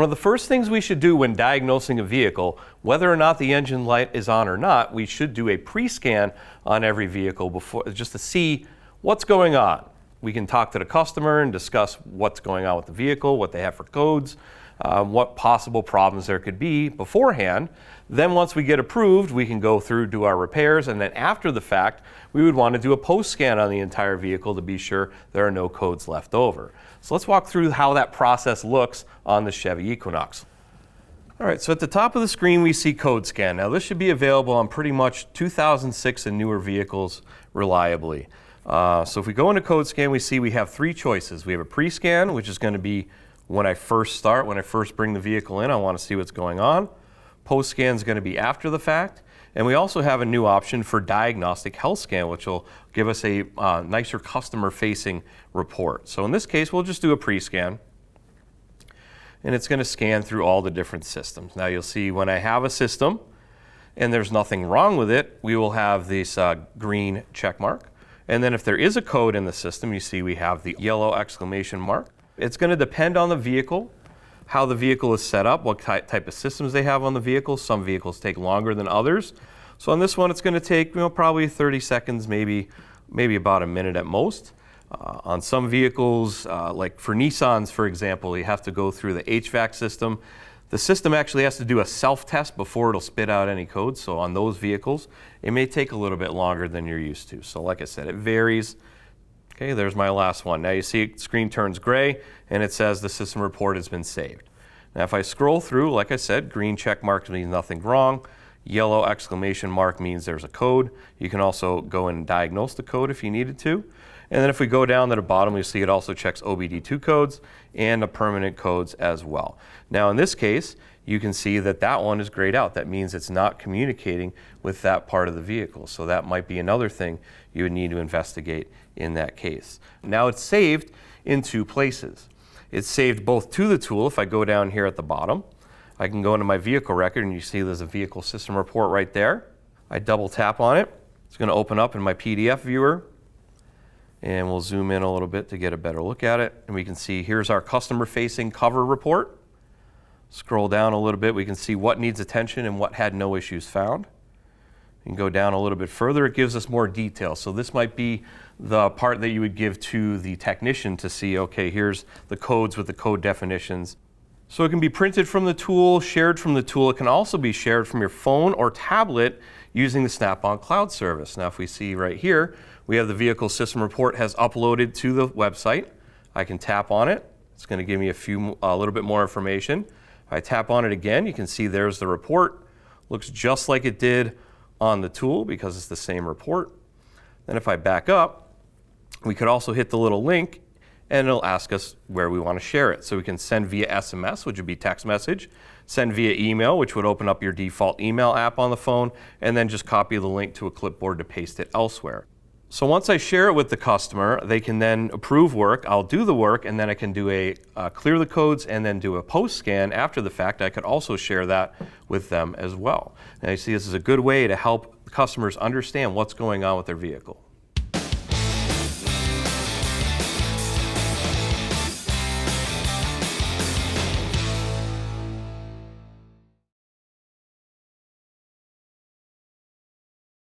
One of the first things we should do when diagnosing a vehicle, whether or not the engine light is on or not, we should do a pre-scan on every vehicle before, just to see what's going on. We can talk to the customer and discuss what's going on with the vehicle, what they have for codes, what possible problems there could be beforehand. Then once we get approved, we can go through, do our repairs, and then after the fact, we would want to do a post-scan on the entire vehicle to be sure there are no codes left over. So let's walk through how that process looks on the Chevy Equinox. All right, so at the top of the screen we see Code Scan. Now this should be available on pretty much 2006 and newer vehicles reliably. So if we go into Code Scan, we see we have three choices. We have a pre-scan, which is going to be when I first start, when I first bring the vehicle in, I want to see what's going on. Post-scan is going to be after the fact. And we also have a new option for Diagnostic Health Scan, which will give us a nicer customer-facing report. So in this case, we'll just do a pre-scan. And it's going to scan through all the different systems. Now you'll see when I have a system and there's nothing wrong with it, we will have this green check mark. And then if there is a code in the system, you see we have the yellow exclamation mark. It's going to depend on the vehicle, how the vehicle is set up, what type of systems they have on the vehicle. Some vehicles take longer than others. So on this one, it's going to take probably 30 seconds, maybe about a minute at most. On some vehicles, like for Nissans, for example, you have to go through the HVAC system. The system actually has to do a self-test before it'll spit out any code. So on those vehicles, it may take a little bit longer than you're used to. So like I said, it varies. Okay, there's my last one. Now you see the screen turns gray and it says the system report has been saved. Now if I scroll through, like I said, green check mark means nothing wrong. Yellow exclamation mark means there's a code. You can also go and diagnose the code if you needed to. And then if we go down to the bottom, you see it also checks OBD2 codes and the permanent codes as well. Now in this case, you can see that that one is grayed out. That means it's not communicating with that part of the vehicle. So that might be another thing you would need to investigate in that case. Now it's saved in two places. It's saved both to the tool. If I go down here at the bottom, I can go into my vehicle record and you see there's a vehicle system report right there. I double tap on it. It's going to open up in my PDF viewer. And we'll zoom in a little bit to get a better look at it. And we can see here's our customer-facing cover report. Scroll down a little bit, we can see what needs attention and what had no issues found. You can go down a little bit further, it gives us more detail. So this might be the part that you would give to the technician to see, okay, here's the codes with the code definitions. So it can be printed from the tool, shared from the tool. It can also be shared from your phone or tablet using the Snap-on Cloud service. Now if we see right here, we have the vehicle system report has uploaded to the website. I can tap on it. It's going to give me a little bit more information. If I tap on it again, you can see there's the report. Looks just like it did on the tool because it's the same report. Then if I back up, we could also hit the little link and it'll ask us where we want to share it. So we can send via SMS, which would be text message, send via email, which would open up your default email app on the phone, and then just copy the link to a clipboard to paste it elsewhere. So once I share it with the customer, they can then approve work, I'll do the work, and then I can do a clear the codes and then do a post scan after the fact. I could also share that with them as well. Now you see this is a good way to help customers understand what's going on with their vehicle.